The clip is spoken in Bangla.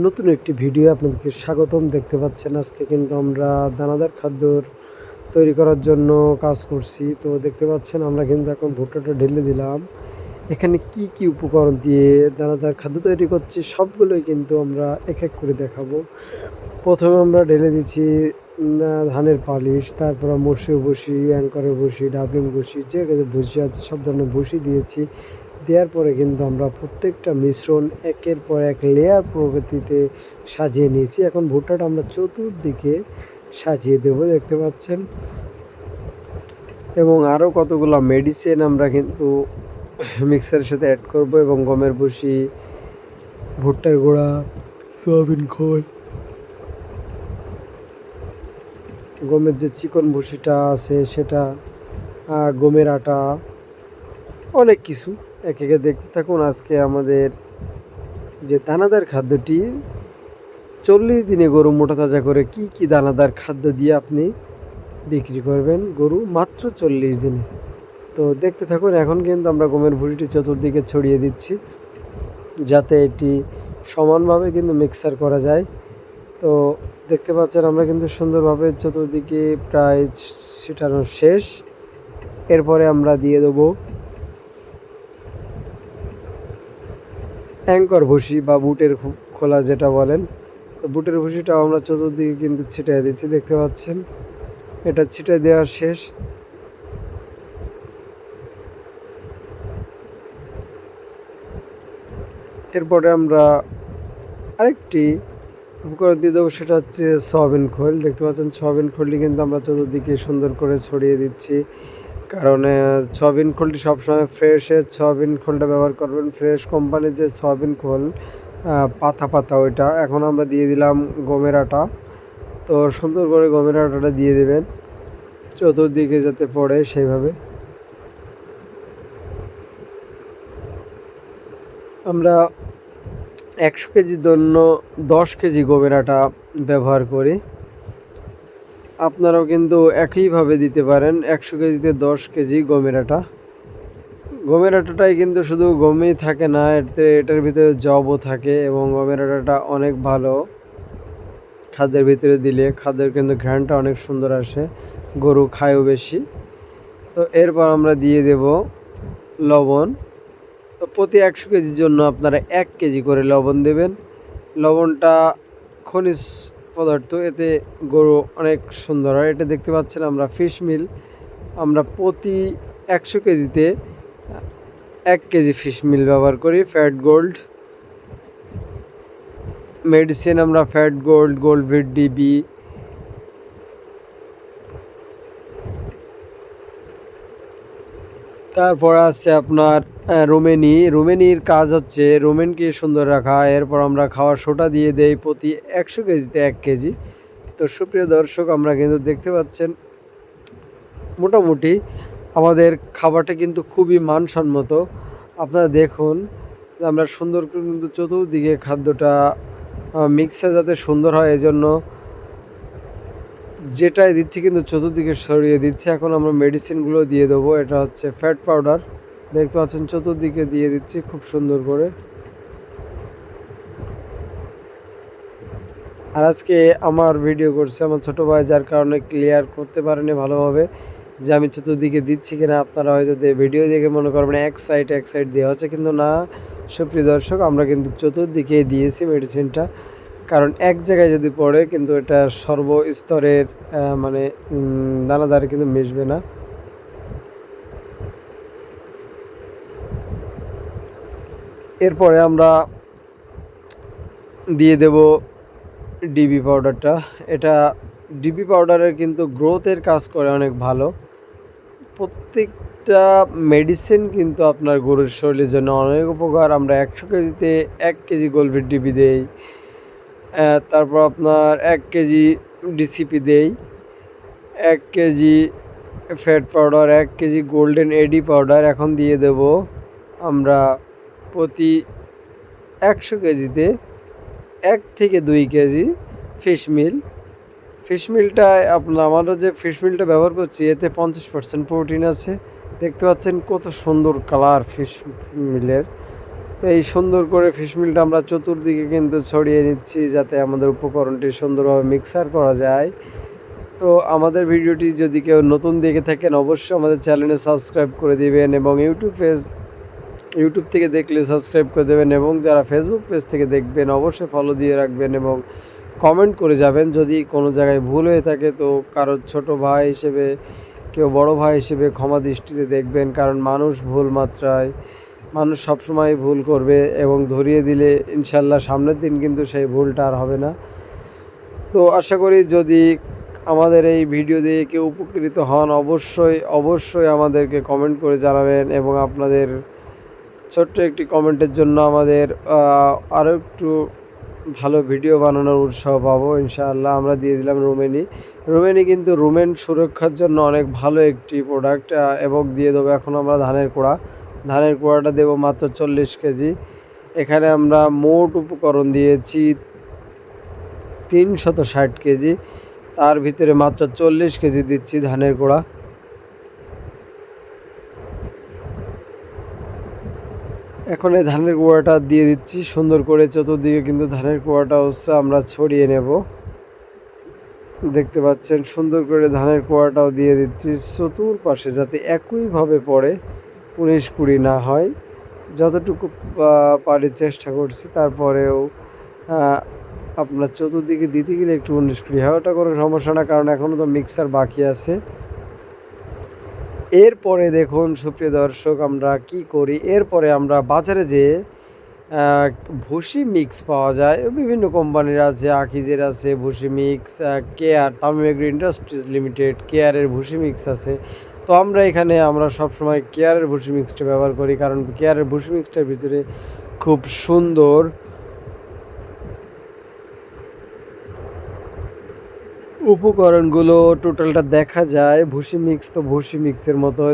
নতুন একটি ভিডিও আপনাদেরকে স্বাগতম। দেখতে পাচ্ছেন আজকে কিন্তু আমরা দানাদার খাদ্য তৈরি করার জন্য কাজ করছি। তো দেখতে পাচ্ছেন আমরা কিন্তু এখন ভুট্টাটা ঢেলে দিলাম। এখানে কি কি উপকরণ দিয়ে দানাদার খাদ্য তৈরি করছি সবগুলোই কিন্তু আমরা এক এক করে দেখাবো। প্রথমে আমরা ঢেলে দিচ্ছি ধানের পালিশ, তারপর মসুর ভুসি, অ্যাঙ্করের ভুসি, ডাবলিং ভুসি, যে ভুসি আছে সব ধরনের ভুসি দিয়েছি। দেওয়ার পরে কিন্তু আমরা প্রত্যেকটা মিশ্রণ একের পর এক লেয়ার প্রগতিতে সাজিয়ে নিয়েছি। এখন ভুট্টাটা আমরা চতুর্দিকে সাজিয়ে দেবো, দেখতে পাচ্ছেন। এবং আরও কতগুলো মেডিসিন আমরা কিন্তু মিক্সারের সাথে অ্যাড করব, এবং গমের ভুসি, ভুট্টার গুঁড়া, সয়াবিন খোল, গমের যে চিকন ভুসিটা আছে সেটা, গমের আটা, অনেক কিছু এক একে দেখতে থাকুন। আজকে আমাদের যে দানাদার খাদ্যটি 40 দিনে গরু মোটা তাজা করে কি কি দানাদার খাদ্য দিয়ে আপনি বিক্রি করবেন গরু মাত্র 40 দিনে। তো দেখতে থাকুন। এখন কিন্তু আমরা গমের ভুঁড়িটি চতুর্দিকে ছড়িয়ে দিচ্ছি যাতে এটি সমানভাবে কিন্তু মিক্সার করা যায়। তো দেখতে পাচ্ছেন আমরা কিন্তু সুন্দরভাবে চতুর্দিকে প্রায় ছিটানো শেষ। এরপরে আমরা দিয়ে দেবো অ্যাঙ্কর ভুসি বা বুটের খোলা যেটা বলেন। তো বুটের ভুসিটাও আমরা চতুর্দিকে কিন্তু ছিটিয়ে দিচ্ছি, দেখতে পাচ্ছেন। এটা ছিটে দেওয়া শেষ। এরপরে আমরা আরেকটি উপকরণ দিয়ে দেবো, সেটা হচ্ছে সয়াবিন খোল। দেখতে পাচ্ছেন সয়াবিন খোলটি কিন্তু আমরা চতুর্দিকে সুন্দর করে ছড়িয়ে দিচ্ছি, কারণ সয়াবিন খোলটি সবসময় ফ্রেশের সয়াবিন খোলটা ব্যবহার করবেন। ফ্রেশ কোম্পানির যে সয়াবিন খোল পাতা পাতা ওইটা। এখন আমরা দিয়ে দিলাম গমের আটা। তো সুন্দর করে গমের আটাটা দিয়ে দেবেন চতুর্দিকে যাতে পড়ে সেইভাবে। আমরা 100 কেজির জন্য 10 কেজি গমের আটা ব্যবহার করি। আপনারাও কিন্তু একইভাবে দিতে পারেন, 100 কেজিতে 10 কেজি গমের আটা। গমের আটাটাই কিন্তু শুধু গমেই থাকে না, এটার ভিতরে জবও থাকে, এবং গমের আটাটা অনেক ভালো। খাদ্যের ভিতরে দিলে খাদ্যের কিন্তু ঘ্রাণটা অনেক সুন্দর আসে, গরু খায়ও বেশি। তো এরপর আমরা দিয়ে দেব লবণ। তো প্রতি 100 কেজির জন্য আপনারা 1 কেজি করে লবণ দেবেন। লবণটা খনিজ পদার্থ, এতে গরু অনেক সুন্দর হয়। এটা দেখতে পাচ্ছেন আমরা ফিশ মিল, আমরা প্রতি 100 কেজিতে 1 কেজি ফিশ মিল ব্যবহার করি। ফ্যাট গোল্ড মেডিসিন আমরা ফ্যাট গোল্ড, গোল্ডভিট ডিবি, তারপর আছে আপনার রুমেনির কাজ হচ্ছে রুমেনকে সুন্দর রাখা। এরপর আমরা খাওয়ার সোটা দিয়ে দেই প্রতি 100 কেজিতে 1 কেজি। তো সুপ্রিয় দর্শক, আমরা কিন্তু দেখতে পাচ্ছেন মোটামুটি আমাদের খাবারটা কিন্তু খুবই মানসম্মত। আপনারা দেখুন আমরা সুন্দর করে কিন্তু চতুর্দিকে খাদ্যটা মিক্সার যাতে সুন্দর হয় এজন্য যেটাই দিচ্ছি কিন্তু চতুর্দিকে সরিয়ে দিচ্ছি। এখন আমরা মেডিসিনগুলো দিয়ে দেবো। এটা হচ্ছে ফ্যাট পাউডার, দেখতে পাচ্ছেন চতুর্দিকে দিয়ে দিচ্ছি খুব সুন্দর করে। আর আজকে আমার ভিডিও করছে আমার ছোটো ভাই, যার কারণে ক্লিয়ার করতে পারেনি ভালোভাবে যে আমি চতুর্দিকে দিচ্ছি কিনা। আপনারা হয়তো ভিডিও দেখে মনে করবেন এক সাইড দেওয়া হচ্ছে, কিন্তু না সুপ্রিয় দর্শক, আমরা কিন্তু চতুর্দিকে দিয়েছি মেডিসিনটা। কারণ এক জায়গায় যদি পড়ে কিন্তু এটা সর্বস্তরের মানে দানাদারে কিন্তু মিশবে না। এরপরে আমরা দিয়ে দেব ডিবি পাউডারটা। এটা ডিবি পাউডারের কিন্তু গ্রোথের কাজ করে অনেক ভালো। প্রত্যেকটা মেডিসিন কিন্তু আপনার গরুর শরীরের জন্য অনেক উপকার। আমরা 100 কেজিতে 1 কেজি গোল্ডভিট ডিবি দেই, তারপর আপনার 1 কেজি ডিসিপি দেই, 1 KG fat powder, 1 KG golden AD powder. এখন দিয়ে দেব আমরা প্রতি 100 কেজিতে 1 থেকে 2 কেজি ফিশ মিল। ফিশ মিলটায় আমরা যে ফিশ মিলটা ব্যবহার করছি এতে 50% প্রোটিন আছে। দেখতে পাচ্ছেন কত সুন্দর কালার ফিশ মিলের। তো এই সুন্দর করে ফিশমিলটা আমরা চতুর্দিকে কিন্তু ছড়িয়ে নিচ্ছি যাতে আমাদের উপকরণটি সুন্দরভাবে মিক্সার করা যায়। তো আমাদের ভিডিওটি যদি কেউ নতুন দেখে থাকেন অবশ্যই আমাদের চ্যানেলে সাবস্ক্রাইব করে দিবেন এবং ইউটিউব থেকে দেখলে সাবস্ক্রাইব করে দেবেন এবং যারা ফেসবুক পেজ থেকে দেখবেন অবশ্যই ফলো দিয়ে রাখবেন এবং কমেন্ট করে যাবেন যদি কোনো জায়গায় ভুল হয়ে থাকে। তো কারোর ছোট ভাই হিসেবে কেউ বড় ভাই হিসেবে ক্ষমা দৃষ্টিতে দেখবেন, কারণ মানুষ সবসময় ভুল করবে এবং ধরিয়ে দিলে ইনশাল্লাহ সামনের দিন কিন্তু সেই ভুলটা আর হবে না। তো আশা করি যদি আমাদের এই ভিডিও দিয়ে কেউ উপকৃত হন অবশ্যই আমাদেরকে কমেন্ট করে জানাবেন এবং আপনাদের ছোট্ট একটি কমেন্টের জন্য আমাদের আরও একটু ভালো ভিডিও বানানোর উৎসাহ পাবো ইনশাআল্লাহ। আমরা দিয়ে দিলাম রুমেনি কিন্তু রুমেন সুরক্ষার জন্য অনেক ভালো একটি প্রোডাক্ট এবং দিয়ে দেবো এখন আমরা ধানের কুড়াটা দেবো মাত্র 40 কেজি। এখানে আমরা মোট উপকরণ দিয়েছি 360 কেজি, তার ভিতরে মাত্র 40 কেজি দিচ্ছি ধানের কুড়া। এখন এই ধানের কুড়াটা দিয়ে দিচ্ছি সুন্দর করে, চতুর্দিকে কিন্তু ধানের কুড়াটা হচ্ছে আমরা ছড়িয়ে নেব। দেখতে পাচ্ছেন সুন্দর করে ধানের কুড়াটাও দিয়ে দিচ্ছি চতুর্পাশে যাতে একইভাবে পড়ে 19-20 না হয়। যতটুকু পারি চেষ্টা করছি, তারপরেও আপনার চতুর্দিকে দিতে গেলে একটু 19-20 হয়, ওটা কোনো সমস্যা না, কারণ এখনও তো মিক্সার বাকি আছে। এরপরে দেখুন সুপ্রিয় দর্শক আমরা কি করি, এরপরে আমরা বাজারে যেয়ে ভুসি মিক্স পাওয়া যায়, বিভিন্ন কোম্পানির আছে, আকিজের আছে ভুসি mix, care Tamim agro industries limited কেয়ারের ভুসি মিক্স আছে। তো আমরা সবসময় কেয়ারের ভুসি মিক্সটা ব্যবহার করি, কারণ কেয়ারের ভুসি মিক্সটার ভিতরে খুব সুন্দর উপকরণগুলো টোটালটা দেখা যায়। ভুসি মিক্সের মতো